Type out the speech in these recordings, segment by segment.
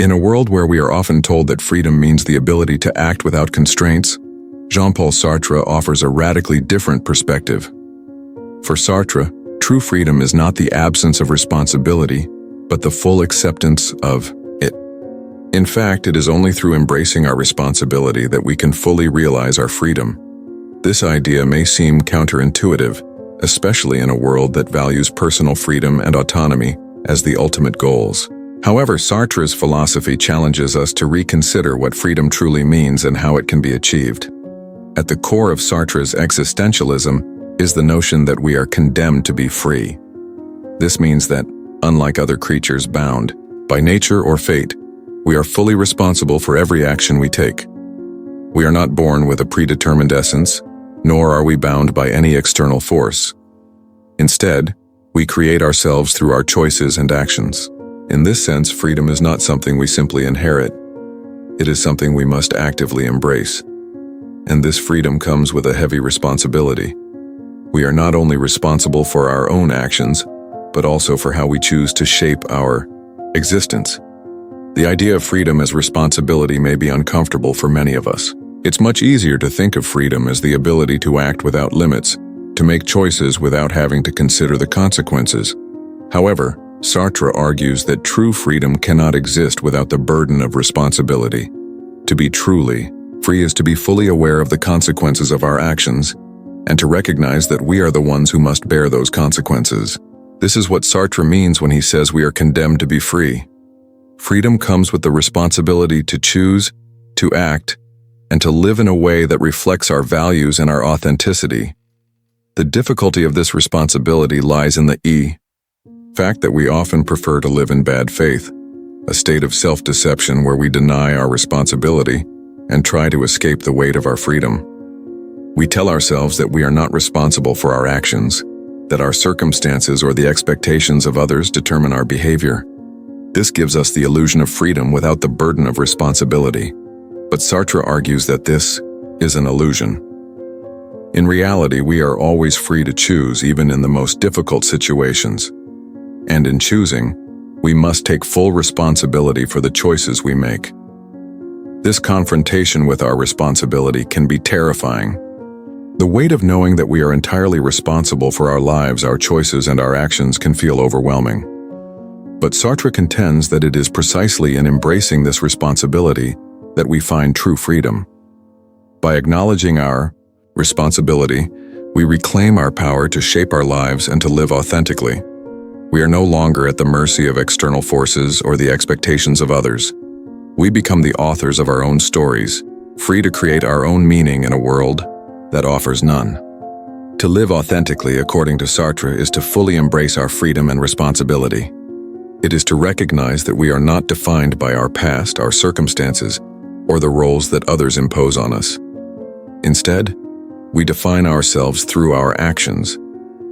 In a world where we are often told that freedom means the ability to act without constraints, Jean-Paul Sartre offers a radically different perspective. For Sartre, true freedom is not the absence of responsibility, but the full acceptance of it. In fact, it is only through embracing our responsibility that we can fully realize our freedom. This idea may seem counterintuitive, especially in a world that values personal freedom and autonomy as the ultimate goals. However, Sartre's philosophy challenges us to reconsider what freedom truly means and how it can be achieved. At the core of Sartre's existentialism is the notion that we are condemned to be free. This means that, unlike other creatures bound by nature or fate, we are fully responsible for every action we take. We are not born with a predetermined essence, nor are we bound by any external force. Instead, we create ourselves through our choices and actions. In this sense, freedom is not something we simply inherit. It is something we must actively embrace. And this freedom comes with a heavy responsibility. We are not only responsible for our own actions, but also for how we choose to shape our existence. The idea of freedom as responsibility may be uncomfortable for many of us. It's much easier to think of freedom as the ability to act without limits, to make choices without having to consider the consequences. However, Sartre argues that true freedom cannot exist without the burden of responsibility. To be truly free is to be fully aware of the consequences of our actions, and to recognize that we are the ones who must bear those consequences. This is what Sartre means when he says we are condemned to be free. Freedom comes with the responsibility to choose, to act, and to live in a way that reflects our values and our authenticity. The difficulty of this responsibility lies in the fact that we often prefer to live in bad faith, a state of self-deception where we deny our responsibility and try to escape the weight of our freedom. We tell ourselves that we are not responsible for our actions, that our circumstances or the expectations of others determine our behavior. This gives us the illusion of freedom without the burden of responsibility. But Sartre argues that this is an illusion. In reality, we are always free to choose, even in the most difficult situations. And in choosing, we must take full responsibility for the choices we make. This confrontation with our responsibility can be terrifying. The weight of knowing that we are entirely responsible for our lives, our choices, and our actions can feel overwhelming. But Sartre contends that it is precisely in embracing this responsibility that we find true freedom. By acknowledging our responsibility, we reclaim our power to shape our lives and to live authentically. We are no longer at the mercy of external forces or the expectations of others. We become the authors of our own stories, free to create our own meaning in a world that offers none. To live authentically, according to Sartre, is to fully embrace our freedom and responsibility. It is to recognize that we are not defined by our past, our circumstances, or the roles that others impose on us. Instead, we define ourselves through our actions,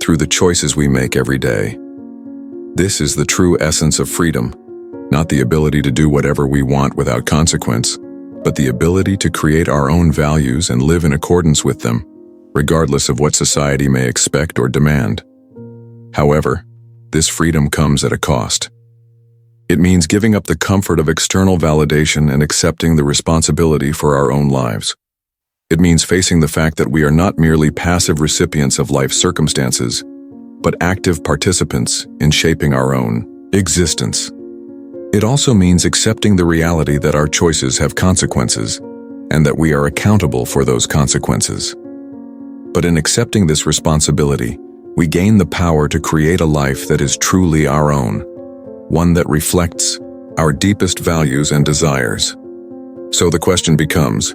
through the choices we make every day. This is the true essence of freedom, not the ability to do whatever we want without consequence, but the ability to create our own values and live in accordance with them, regardless of what society may expect or demand. However, this freedom comes at a cost. It means giving up the comfort of external validation and accepting the responsibility for our own lives. It means facing the fact that we are not merely passive recipients of life's circumstances, but active participants in shaping our own existence. It also means accepting the reality that our choices have consequences, and that we are accountable for those consequences. But in accepting this responsibility, we gain the power to create a life that is truly our own, one that reflects our deepest values and desires. So the question becomes,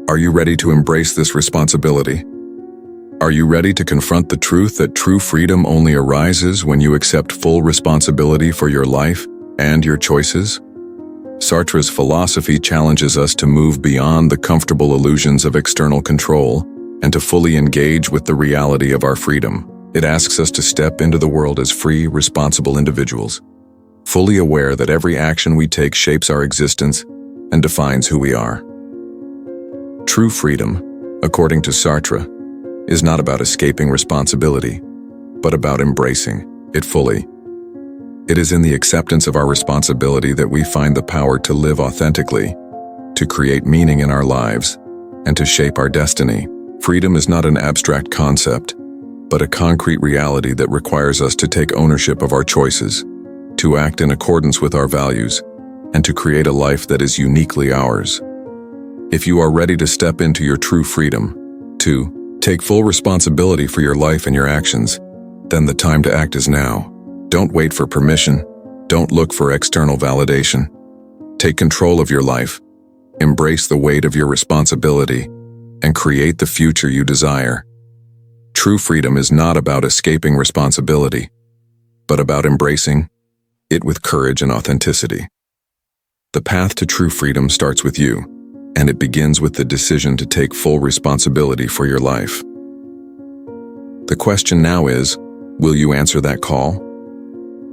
are you ready to embrace this responsibility? Are you ready to confront the truth that true freedom only arises when you accept full responsibility for your life and your choices? Sartre's philosophy challenges us to move beyond the comfortable illusions of external control and to fully engage with the reality of our freedom. It asks us to step into the world as free, responsible individuals, fully aware that every action we take shapes our existence and defines who we are. True freedom, according to Sartre, is not about escaping responsibility, but about embracing it fully. It is in the acceptance of our responsibility that we find the power to live authentically, to create meaning in our lives, and to shape our destiny. Freedom is not an abstract concept, but a concrete reality that requires us to take ownership of our choices, to act in accordance with our values, and to create a life that is uniquely ours. If you are ready to step into your true freedom, to take full responsibility for your life and your actions, then the time to act is now. Don't wait for permission. Don't look for external validation. Take control of your life, embrace the weight of your responsibility, and create the future you desire. True freedom is not about escaping responsibility, but about embracing it with courage and authenticity. The path to true freedom starts with you, and it begins with the decision to take full responsibility for your life. The question now is, will you answer that call?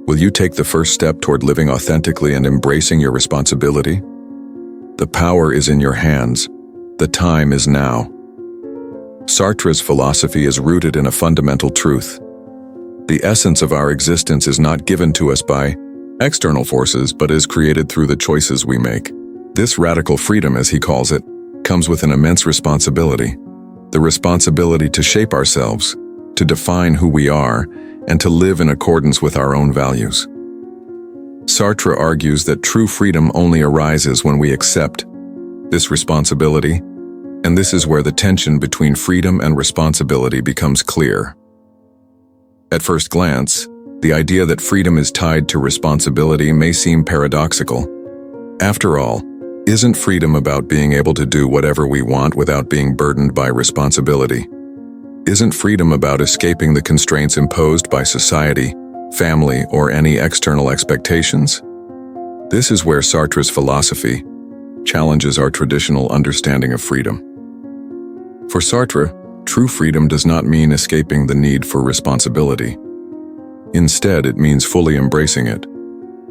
Will you take the first step toward living authentically and embracing your responsibility? The power is in your hands. The time is now. Sartre's philosophy is rooted in a fundamental truth. The essence of our existence is not given to us by external forces, but is created through the choices we make. This radical freedom, as he calls it, comes with an immense responsibility. The responsibility to shape ourselves, to define who we are, and to live in accordance with our own values. Sartre argues that true freedom only arises when we accept this responsibility, and this is where the tension between freedom and responsibility becomes clear. At first glance, the idea that freedom is tied to responsibility may seem paradoxical. After all, isn't freedom about being able to do whatever we want without being burdened by responsibility? Isn't freedom about escaping the constraints imposed by society, family, or any external expectations? This is where Sartre's philosophy challenges our traditional understanding of freedom. For Sartre, true freedom does not mean escaping the need for responsibility. Instead, it means fully embracing it.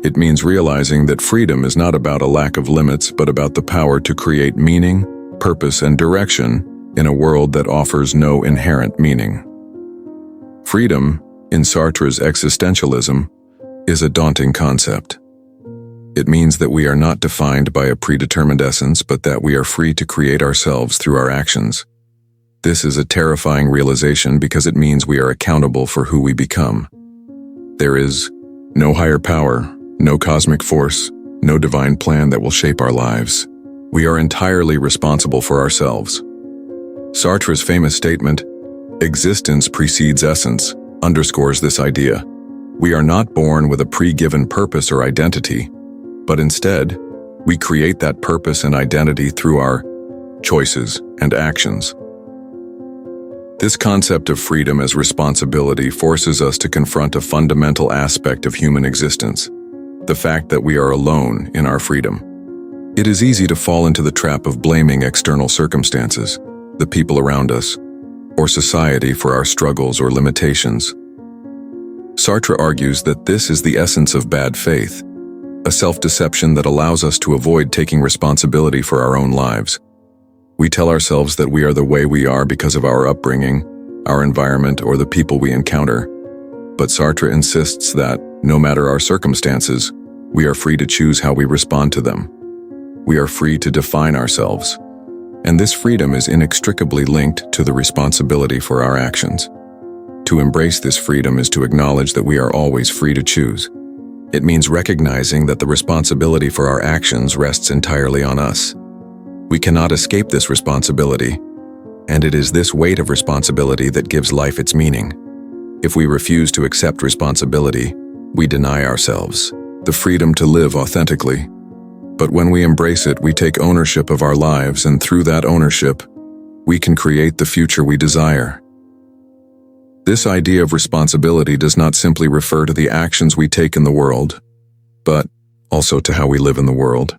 It means realizing that freedom is not about a lack of limits, but about the power to create meaning, purpose, and direction in a world that offers no inherent meaning. Freedom, in Sartre's existentialism, is a daunting concept. It means that we are not defined by a predetermined essence, but that we are free to create ourselves through our actions. This is a terrifying realization because it means we are accountable for who we become. There is no higher power, no cosmic force, no divine plan that will shape our lives. We are entirely responsible for ourselves. Sartre's famous statement, "Existence precedes essence," underscores this idea. We are not born with a pre-given purpose or identity, but instead, we create that purpose and identity through our choices and actions. This concept of freedom as responsibility forces us to confront a fundamental aspect of human existence, the fact that we are alone in our freedom. It is easy to fall into the trap of blaming external circumstances, the people around us, or society for our struggles or limitations. Sartre argues that this is the essence of bad faith, a self-deception that allows us to avoid taking responsibility for our own lives. We tell ourselves that we are the way we are because of our upbringing, our environment, or the people we encounter. But Sartre insists that, no matter our circumstances, we are free to choose how we respond to them. We are free to define ourselves. And this freedom is inextricably linked to the responsibility for our actions. To embrace this freedom is to acknowledge that we are always free to choose. It means recognizing that the responsibility for our actions rests entirely on us. We cannot escape this responsibility, and it is this weight of responsibility that gives life its meaning. If we refuse to accept responsibility, we deny ourselves the freedom to live authentically. But when we embrace it, we take ownership of our lives, and through that ownership, we can create the future we desire. This idea of responsibility does not simply refer to the actions we take in the world, but also to how we live in the world.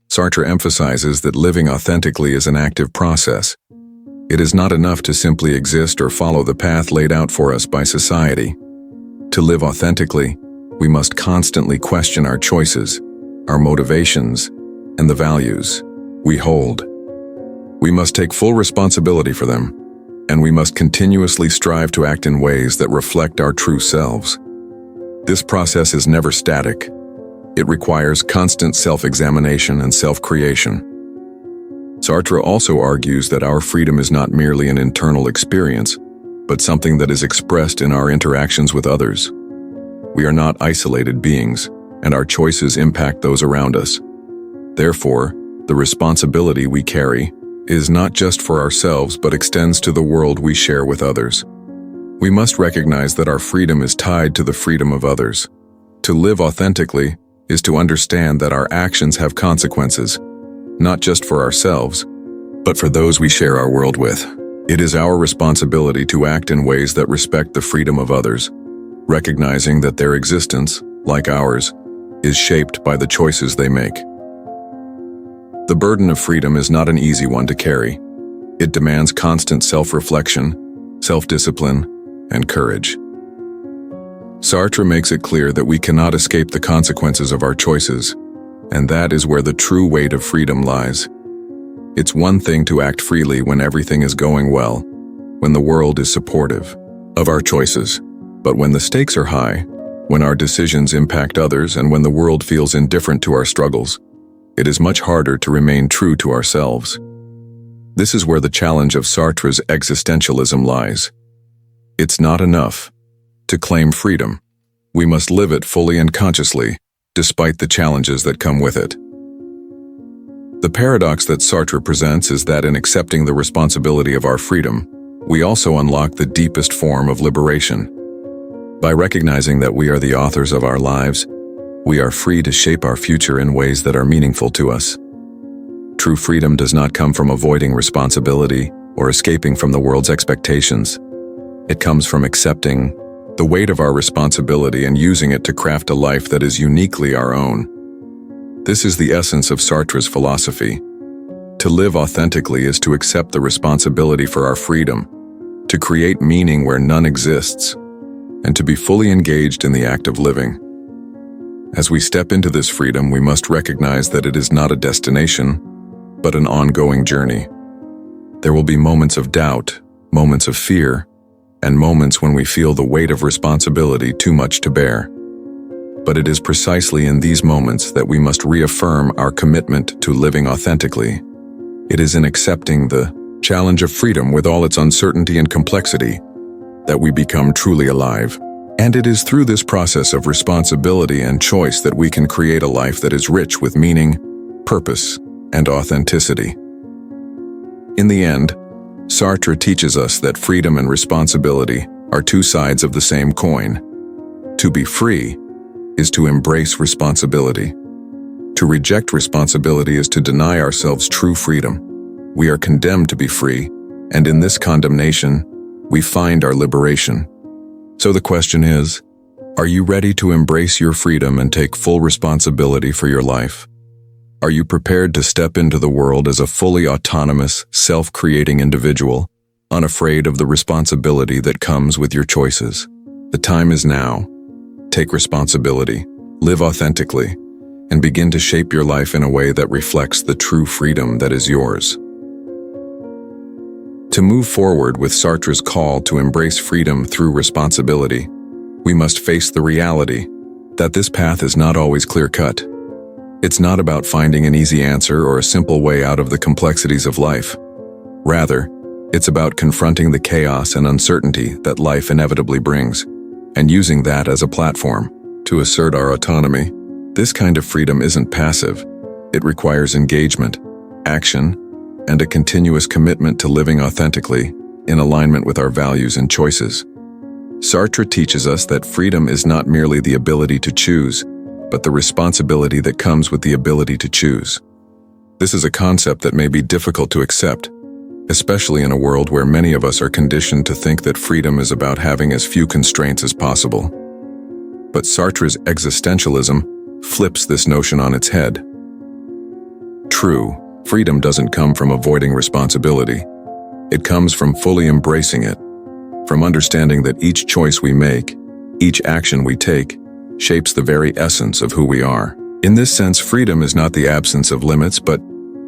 Sartre emphasizes that living authentically is an active process. It is not enough to simply exist or follow the path laid out for us by society. To live authentically, we must constantly question our choices, our motivations, and the values we hold. We must take full responsibility for them, and we must continuously strive to act in ways that reflect our true selves. This process is never static. It requires constant self-examination and self-creation. Sartre also argues that our freedom is not merely an internal experience, but something that is expressed in our interactions with others. We are not isolated beings, and our choices impact those around us. Therefore, the responsibility we carry is not just for ourselves but extends to the world we share with others. We must recognize that our freedom is tied to the freedom of others. To live authentically is to understand that our actions have consequences, not just for ourselves, but for those we share our world with. It is our responsibility to act in ways that respect the freedom of others, recognizing that their existence, like ours, is shaped by the choices they make. The burden of freedom is not an easy one to carry. It demands constant self-reflection, self-discipline, and courage. Sartre makes it clear that we cannot escape the consequences of our choices, and that is where the true weight of freedom lies. It's one thing to act freely when everything is going well, when the world is supportive of our choices, but when the stakes are high, when our decisions impact others, and when the world feels indifferent to our struggles, it is much harder to remain true to ourselves. This is where the challenge of Sartre's existentialism lies. It's not enough to claim freedom. We must live it fully and consciously, despite the challenges that come with it. The paradox that Sartre presents is that in accepting the responsibility of our freedom, we also unlock the deepest form of liberation. By recognizing that we are the authors of our lives, we are free to shape our future in ways that are meaningful to us. True freedom does not come from avoiding responsibility or escaping from the world's expectations. It comes from accepting the weight of our responsibility and using it to craft a life that is uniquely our own. This is the essence of Sartre's philosophy. To live authentically is to accept the responsibility for our freedom, to create meaning where none exists, and to be fully engaged in the act of living. As we step into this freedom, we must recognize that it is not a destination, but an ongoing journey. There will be moments of doubt, moments of fear, and moments when we feel the weight of responsibility too much to bear. But it is precisely in these moments that we must reaffirm our commitment to living authentically. It is in accepting the challenge of freedom with all its uncertainty and complexity that we become truly alive. And it is through this process of responsibility and choice that we can create a life that is rich with meaning, purpose, and authenticity. In the end, Sartre teaches us that freedom and responsibility are two sides of the same coin. To be free is to embrace responsibility. To reject responsibility is to deny ourselves true freedom. We are condemned to be free, and in this condemnation, we find our liberation. So the question is, are you ready to embrace your freedom and take full responsibility for your life? Are you prepared to step into the world as a fully autonomous, self-creating individual, unafraid of the responsibility that comes with your choices? The time is now. Take responsibility, live authentically, and begin to shape your life in a way that reflects the true freedom that is yours. To move forward with Sartre's call to embrace freedom through responsibility, we must face the reality that this path is not always clear-cut. It's not about finding an easy answer or a simple way out of the complexities of life. Rather, it's about confronting the chaos and uncertainty that life inevitably brings, and using that as a platform to assert our autonomy. This kind of freedom isn't passive. It requires engagement, action, and a continuous commitment to living authentically in alignment with our values and choices. Sartre teaches us that freedom is not merely the ability to choose, but the responsibility that comes with the ability to choose. This is a concept that may be difficult to accept, especially in a world where many of us are conditioned to think that freedom is about having as few constraints as possible. But Sartre's existentialism flips this notion on its head. True, freedom doesn't come from avoiding responsibility. It comes from fully embracing it, from understanding that each choice we make, each action we take, shapes the very essence of who we are. In this sense, freedom is not the absence of limits, but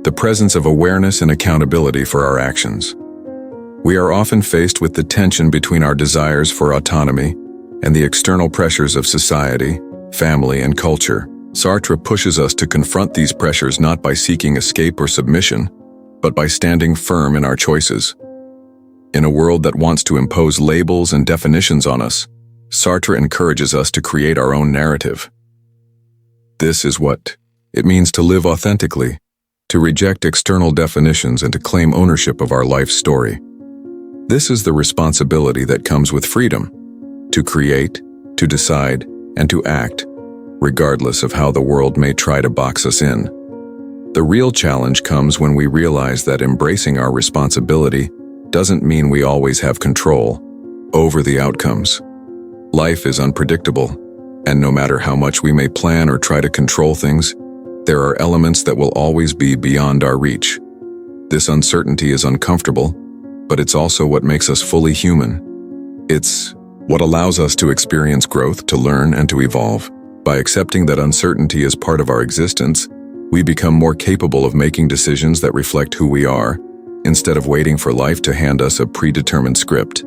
the presence of awareness and accountability for our actions. We are often faced with the tension between our desires for autonomy and the external pressures of society, family, and culture. Sartre pushes us to confront these pressures not by seeking escape or submission, but by standing firm in our choices. In a world that wants to impose labels and definitions on us, Sartre encourages us to create our own narrative. This is what it means to live authentically, to reject external definitions and to claim ownership of our life story. This is the responsibility that comes with freedom, to create, to decide, and to act, regardless of how the world may try to box us in. The real challenge comes when we realize that embracing our responsibility doesn't mean we always have control over the outcomes. Life is unpredictable, and no matter how much we may plan or try to control things, there are elements that will always be beyond our reach. This uncertainty is uncomfortable, but it's also what makes us fully human. It's what allows us to experience growth, to learn, and to evolve. By accepting that uncertainty is part of our existence, we become more capable of making decisions that reflect who we are, instead of waiting for life to hand us a predetermined script.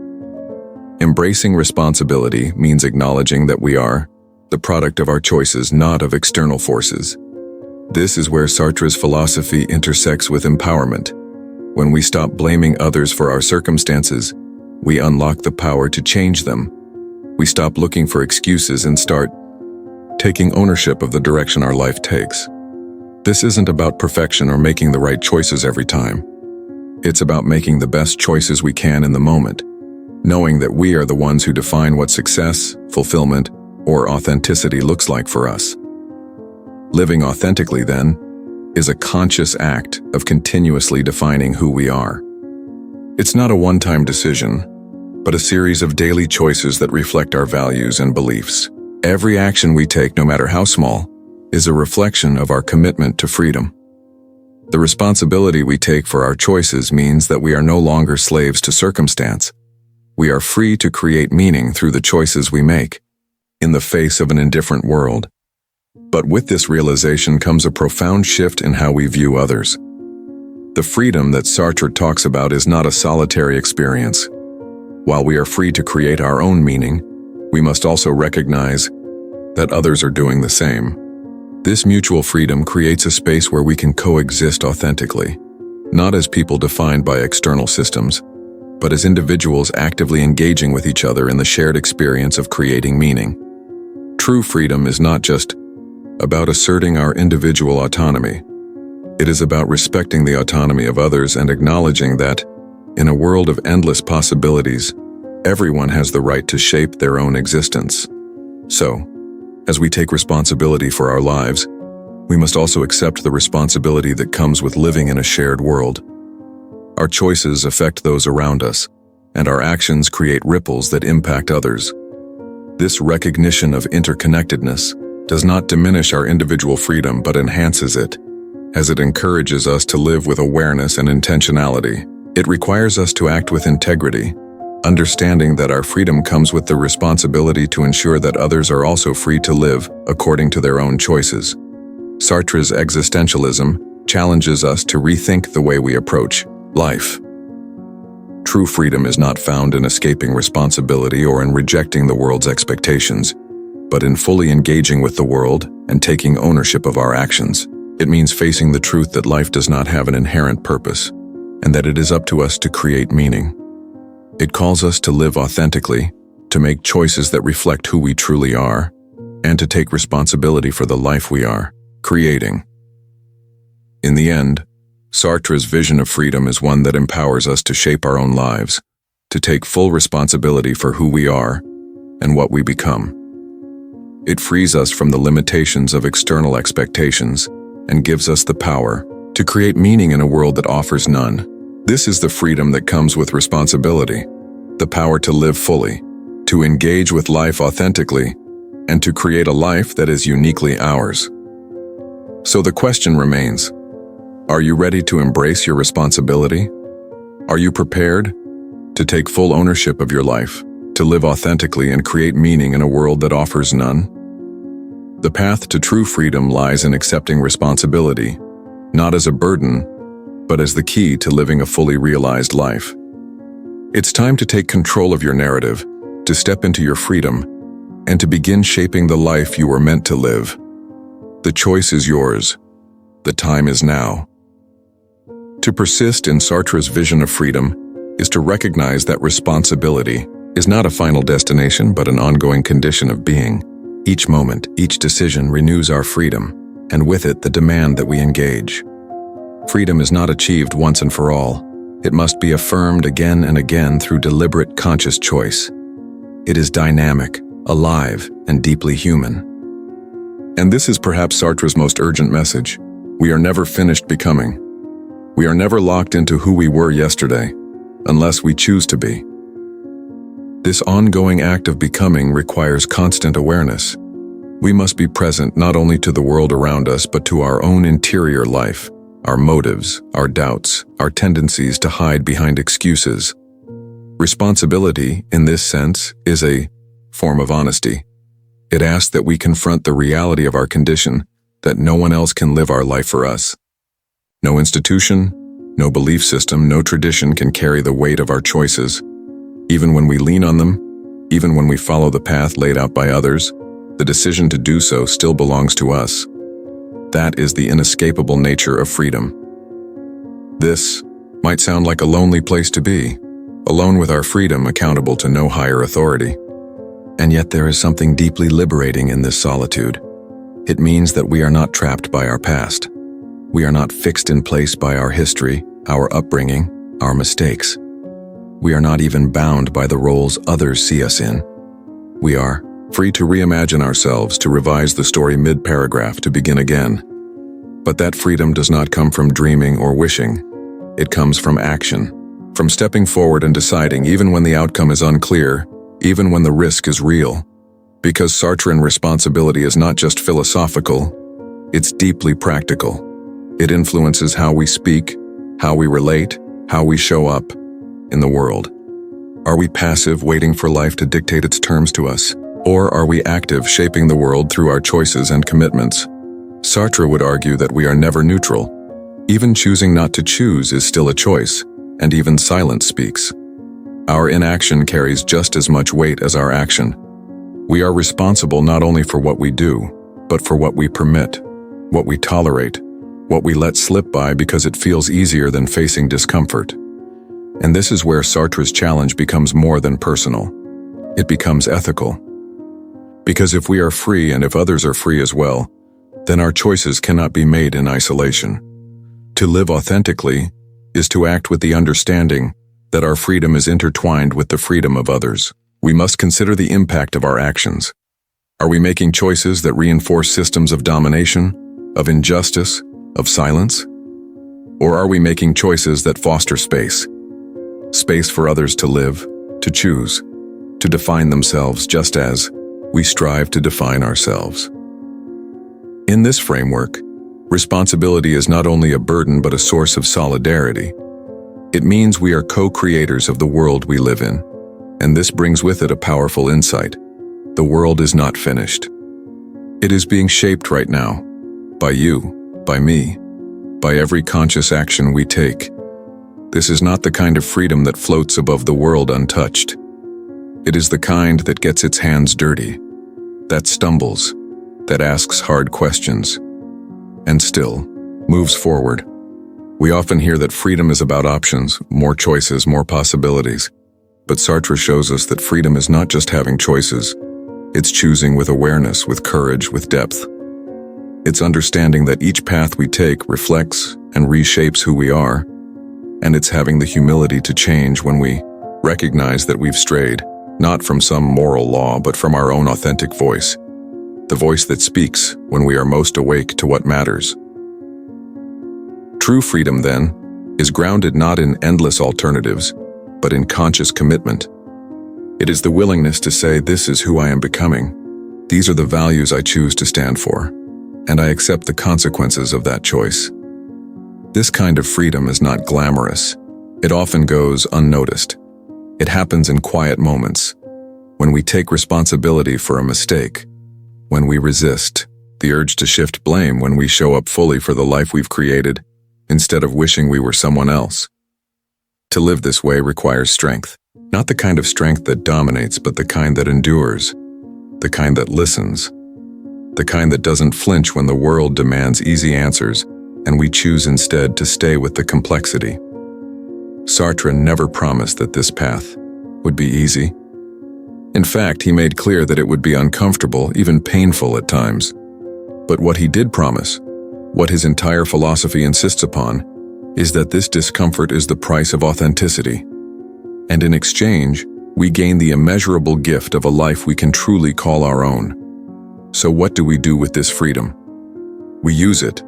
Embracing responsibility means acknowledging that we are the product of our choices, not of external forces. This is where Sartre's philosophy intersects with empowerment. When we stop blaming others for our circumstances, we unlock the power to change them. We stop looking for excuses and start taking ownership of the direction our life takes. This isn't about perfection or making the right choices every time. It's about making the best choices we can in the moment, knowing that we are the ones who define what success, fulfillment, or authenticity looks like for us. Living authentically, then, is a conscious act of continuously defining who we are. It's not a one-time decision, but a series of daily choices that reflect our values and beliefs. Every action we take, no matter how small, is a reflection of our commitment to freedom. The responsibility we take for our choices means that we are no longer slaves to circumstance. We are free to create meaning through the choices we make, in the face of an indifferent world. But with this realization comes a profound shift in how we view others. The freedom that Sartre talks about is not a solitary experience. While we are free to create our own meaning, we must also recognize that others are doing the same. This mutual freedom creates a space where we can coexist authentically, not as people defined by external systems, but as individuals actively engaging with each other in the shared experience of creating meaning. True freedom is not just about asserting our individual autonomy. It is about respecting the autonomy of others and acknowledging that, in a world of endless possibilities, everyone has the right to shape their own existence. So, as we take responsibility for our lives, we must also accept the responsibility that comes with living in a shared world. Our choices affect those around us, and our actions create ripples that impact others. This recognition of interconnectedness does not diminish our individual freedom but enhances it, as it encourages us to live with awareness and intentionality. It requires us to act with integrity, understanding that our freedom comes with the responsibility to ensure that others are also free to live according to their own choices. Sartre's existentialism challenges us to rethink the way we approach life. True freedom is not found in escaping responsibility or in rejecting the world's expectations, but in fully engaging with the world and taking ownership of our actions. It means facing the truth that life does not have an inherent purpose, and that it is up to us to create meaning. It calls us to live authentically, to make choices that reflect who we truly are, and to take responsibility for the life we are creating. In the end, Sartre's vision of freedom is one that empowers us to shape our own lives, to take full responsibility for who we are and what we become. It frees us from the limitations of external expectations and gives us the power to create meaning in a world that offers none. This is the freedom that comes with responsibility, the power to live fully, to engage with life authentically, and to create a life that is uniquely ours. So the question remains, are you ready to embrace your responsibility? Are you prepared to take full ownership of your life, to live authentically and create meaning in a world that offers none? The path to true freedom lies in accepting responsibility, not as a burden, but as the key to living a fully realized life. It's time to take control of your narrative, to step into your freedom, and to begin shaping the life you were meant to live. The choice is yours. The time is now. To persist in Sartre's vision of freedom is to recognize that responsibility is not a final destination but an ongoing condition of being. Each moment, each decision renews our freedom, and with it the demand that we engage. Freedom is not achieved once and for all. It must be affirmed again and again through deliberate, conscious choice. It is dynamic, alive, and deeply human. And this is perhaps Sartre's most urgent message. We are never finished becoming. We are never locked into who we were yesterday, unless we choose to be. This ongoing act of becoming requires constant awareness. We must be present not only to the world around us, but to our own interior life, our motives, our doubts, our tendencies to hide behind excuses. Responsibility, in this sense, is a form of honesty. It asks that we confront the reality of our condition, that no one else can live our life for us. No institution, no belief system, no tradition can carry the weight of our choices. Even when we lean on them, even when we follow the path laid out by others, the decision to do so still belongs to us. That is the inescapable nature of freedom. This might sound like a lonely place to be, alone with our freedom, accountable to no higher authority. And yet there is something deeply liberating in this solitude. It means that we are not trapped by our past. We are not fixed in place by our history, our upbringing, our mistakes. We are not even bound by the roles others see us in. We are free to reimagine ourselves, to revise the story mid-paragraph, to begin again. But that freedom does not come from dreaming or wishing. It comes from action, from stepping forward and deciding even when the outcome is unclear, even when the risk is real. Because Sartrean responsibility is not just philosophical, it's deeply practical. It influences how we speak, how we relate, how we show up in the world. Are we passive, waiting for life to dictate its terms to us? Or are we active, shaping the world through our choices and commitments? Sartre would argue that we are never neutral. Even choosing not to choose is still a choice, and even silence speaks. Our inaction carries just as much weight as our action. We are responsible not only for what we do, but for what we permit, what we tolerate, what we let slip by because it feels easier than facing discomfort. And this is where Sartre's challenge becomes more than personal. It becomes ethical. Because if we are free and if others are free as well, then our choices cannot be made in isolation. To live authentically is to act with the understanding that our freedom is intertwined with the freedom of others. We must consider the impact of our actions. Are we making choices that reinforce systems of domination, of injustice, of silence? Or are we making choices that foster space? Space for others to live, to choose, to define themselves just as we strive to define ourselves. In this framework, responsibility is not only a burden but a source of solidarity. It means we are co-creators of the world we live in, and this brings with it a powerful insight. The world is not finished. It is being shaped right now, by you, by me, by every conscious action we take. This is not the kind of freedom that floats above the world untouched. It is the kind that gets its hands dirty, that stumbles, that asks hard questions, and still moves forward. We often hear that freedom is about options, more choices, more possibilities. But Sartre shows us that freedom is not just having choices. It's choosing with awareness, with courage, with depth. It's understanding that each path we take reflects and reshapes who we are. And it's having the humility to change when we recognize that we've strayed, not from some moral law, but from our own authentic voice. The voice that speaks when we are most awake to what matters. True freedom, then, is grounded not in endless alternatives, but in conscious commitment. It is the willingness to say, this is who I am becoming. These are the values I choose to stand for, and I accept the consequences of that choice. This kind of freedom is not glamorous. It often goes unnoticed. It happens in quiet moments, when we take responsibility for a mistake, when we resist the urge to shift blame, when we show up fully for the life we've created, instead of wishing we were someone else. To live this way requires strength, not the kind of strength that dominates, but the kind that endures, the kind that listens, the kind that doesn't flinch when the world demands easy answers and we choose instead to stay with the complexity. Sartre never promised that this path would be easy. In fact, he made clear that it would be uncomfortable, even painful at times. But what he did promise, what his entire philosophy insists upon, is that this discomfort is the price of authenticity. And in exchange, we gain the immeasurable gift of a life we can truly call our own. So what do we do with this freedom? We use it.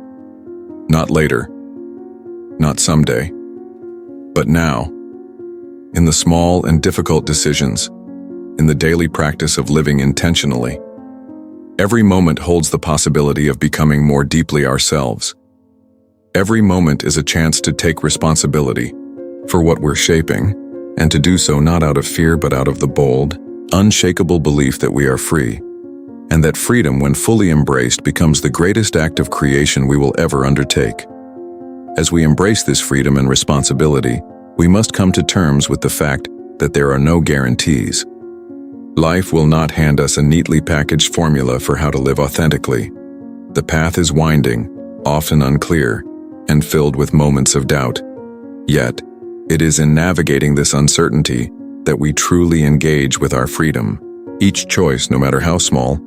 Not later, not someday, but now, in the small and difficult decisions, in the daily practice of living intentionally. Every moment holds the possibility of becoming more deeply ourselves. Every moment is a chance to take responsibility for what we're shaping, and to do so not out of fear but out of the bold, unshakable belief that we are free, and that freedom, when fully embraced, becomes the greatest act of creation we will ever undertake. As we embrace this freedom and responsibility, we must come to terms with the fact that there are no guarantees. Life will not hand us a neatly packaged formula for how to live authentically. The path is winding, often unclear, and filled with moments of doubt. Yet, it is in navigating this uncertainty that we truly engage with our freedom. Each choice, no matter how small,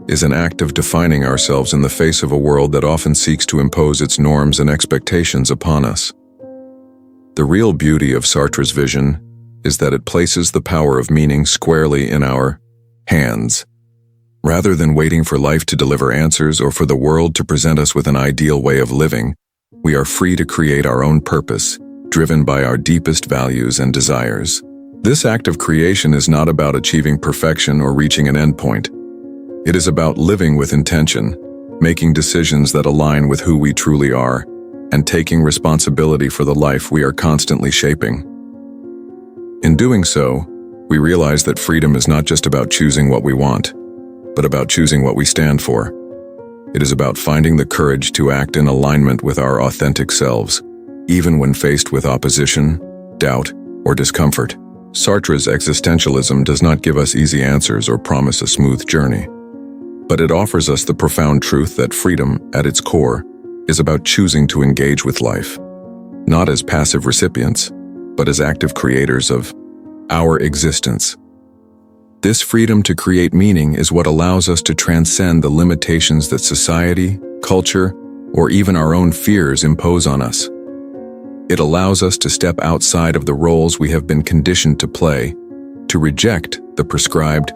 is an act of defining ourselves in the face of a world that often seeks to impose its norms and expectations upon us. The real beauty of Sartre's vision is that it places the power of meaning squarely in our hands. Rather than waiting for life to deliver answers or for the world to present us with an ideal way of living, we are free to create our own purpose, driven by our deepest values and desires. This act of creation is not about achieving perfection or reaching an endpoint. It is about living with intention, making decisions that align with who we truly are, and taking responsibility for the life we are constantly shaping. In doing so, we realize that freedom is not just about choosing what we want, but about choosing what we stand for. It is about finding the courage to act in alignment with our authentic selves, even when faced with opposition, doubt, or discomfort. Sartre's existentialism does not give us easy answers or promise a smooth journey, but it offers us the profound truth that freedom, at its core, is about choosing to engage with life, not as passive recipients, but as active creators of our existence. This freedom to create meaning is what allows us to transcend the limitations that society, culture, or even our own fears impose on us. It allows us to step outside of the roles we have been conditioned to play, to reject the prescribed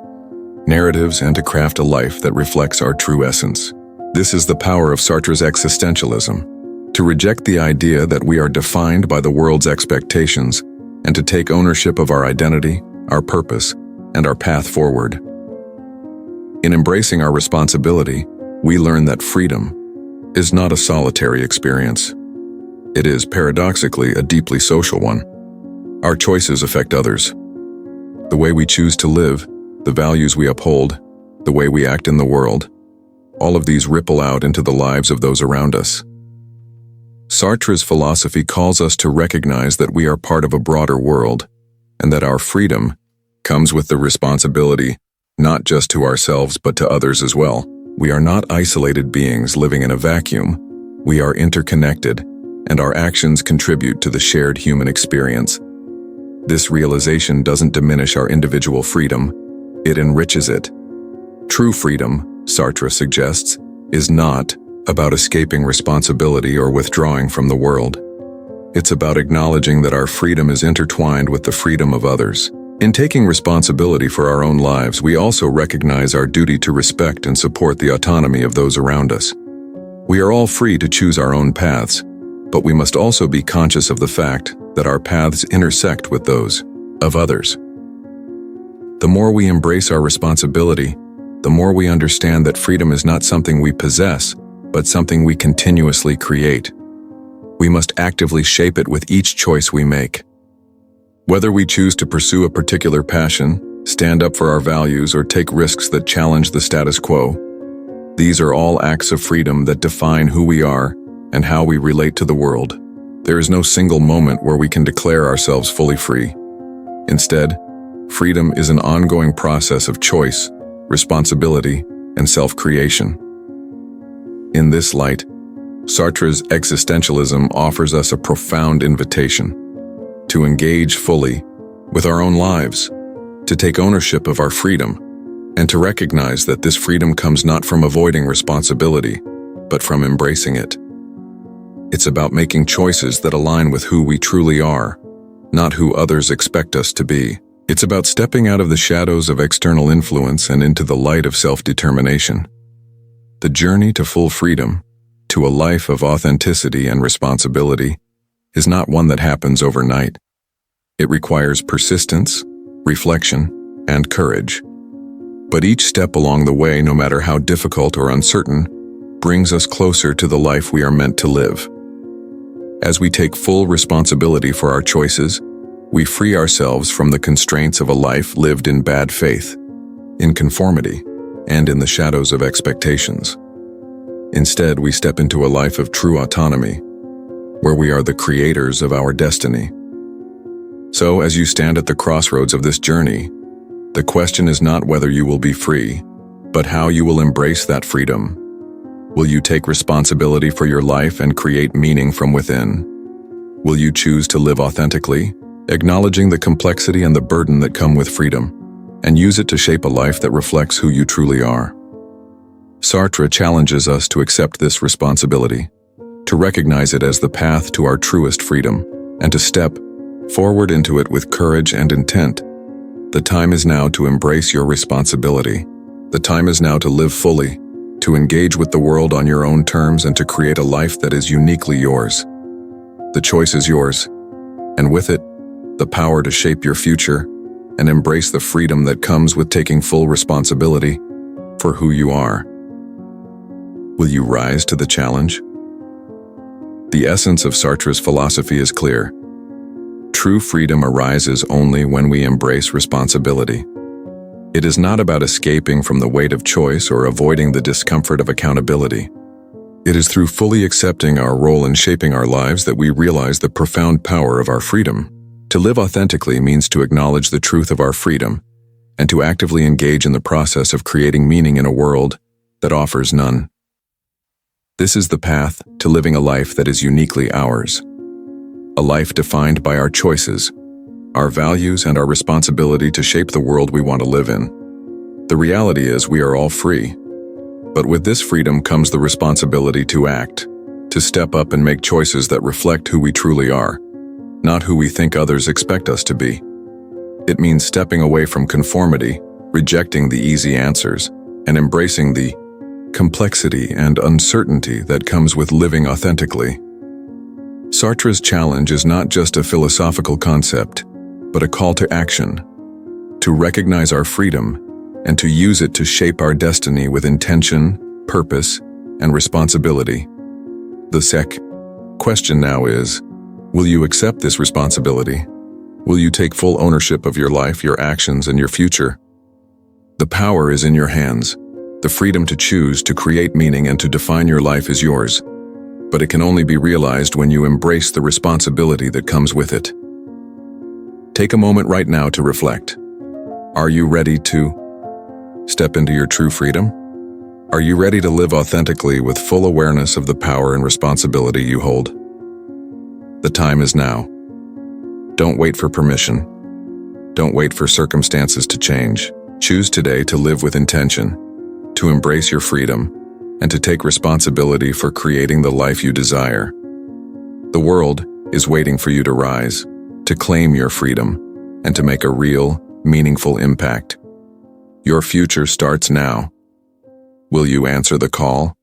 narratives, and to craft a life that reflects our true essence. This is the power of Sartre's existentialism, to reject the idea that we are defined by the world's expectations, and to take ownership of our identity, our purpose, and our path forward. In embracing our responsibility, we learn that freedom is not a solitary experience. It is, paradoxically, a deeply social one. Our choices affect others. The way we choose to live, the values we uphold, the way we act in the world, all of these ripple out into the lives of those around us. Sartre's philosophy calls us to recognize that we are part of a broader world, and that our freedom comes with the responsibility not just to ourselves but to others as well. We are not isolated beings living in a vacuum. We are interconnected, and our actions contribute to the shared human experience. This realization doesn't diminish our individual freedom, it enriches it. True freedom, Sartre suggests, is not about escaping responsibility or withdrawing from the world. It's about acknowledging that our freedom is intertwined with the freedom of others. In taking responsibility for our own lives, we also recognize our duty to respect and support the autonomy of those around us. We are all free to choose our own paths, but we must also be conscious of the fact that our paths intersect with those of others. The more we embrace our responsibility, the more we understand that freedom is not something we possess, but something we continuously create. We must actively shape it with each choice we make. Whether we choose to pursue a particular passion, stand up for our values, or take risks that challenge the status quo, these are all acts of freedom that define who we are and how we relate to the world. There is no single moment where we can declare ourselves fully free. Instead, freedom is an ongoing process of choice, responsibility, and self-creation. In this light, Sartre's existentialism offers us a profound invitation to engage fully with our own lives, to take ownership of our freedom, and to recognize that this freedom comes not from avoiding responsibility, but from embracing it. It's about making choices that align with who we truly are, not who others expect us to be. It's about stepping out of the shadows of external influence and into the light of self-determination. The journey to full freedom, to a life of authenticity and responsibility, is not one that happens overnight. It requires persistence, reflection, and courage. But each step along the way, no matter how difficult or uncertain, brings us closer to the life we are meant to live. As we take full responsibility for our choices, we free ourselves from the constraints of a life lived in bad faith, in conformity, and in the shadows of expectations. Instead, we step into a life of true autonomy, where we are the creators of our destiny. So, as you stand at the crossroads of this journey, the question is not whether you will be free, but how you will embrace that freedom. Will you take responsibility for your life and create meaning from within? Will you choose to live authentically, acknowledging the complexity and the burden that come with freedom, and use it to shape a life that reflects who you truly are? Sartre challenges us to accept this responsibility, to recognize it as the path to our truest freedom, and to step forward into it with courage and intent. The time is now to embrace your responsibility. The time is now to live fully, to engage with the world on your own terms, and to create a life that is uniquely yours. The choice is yours, and with it, the power to shape your future and embrace the freedom that comes with taking full responsibility for who you are. Will you rise to the challenge? The essence of Sartre's philosophy is clear. True freedom arises only when we embrace responsibility. It is not about escaping from the weight of choice or avoiding the discomfort of accountability. It is through fully accepting our role in shaping our lives that we realize the profound power of our freedom. To live authentically means to acknowledge the truth of our freedom and to actively engage in the process of creating meaning in a world that offers none. This is the path to living a life that is uniquely ours. A life defined by our choices, our values, and our responsibility to shape the world we want to live in. The reality is we are all free, but with this freedom comes the responsibility to act, to step up and make choices that reflect who we truly are, not who we think others expect us to be. It means stepping away from conformity, rejecting the easy answers, and embracing the complexity and uncertainty that comes with living authentically. Sartre's challenge is not just a philosophical concept, but a call to action, to recognize our freedom and to use it to shape our destiny with intention, purpose, and responsibility. The question now is, will you accept this responsibility? Will you take full ownership of your life, your actions, and your future? The power is in your hands. The freedom to choose, to create meaning, and to define your life is yours. But it can only be realized when you embrace the responsibility that comes with it. Take a moment right now to reflect. Are you ready to step into your true freedom? Are you ready to live authentically with full awareness of the power and responsibility you hold? The time is now. Don't wait for permission. Don't wait for circumstances to change. Choose today to live with intention, to embrace your freedom, and to take responsibility for creating the life you desire. The world is waiting for you to rise, to claim your freedom, and to make a real, meaningful impact. Your future starts now. Will you answer the call?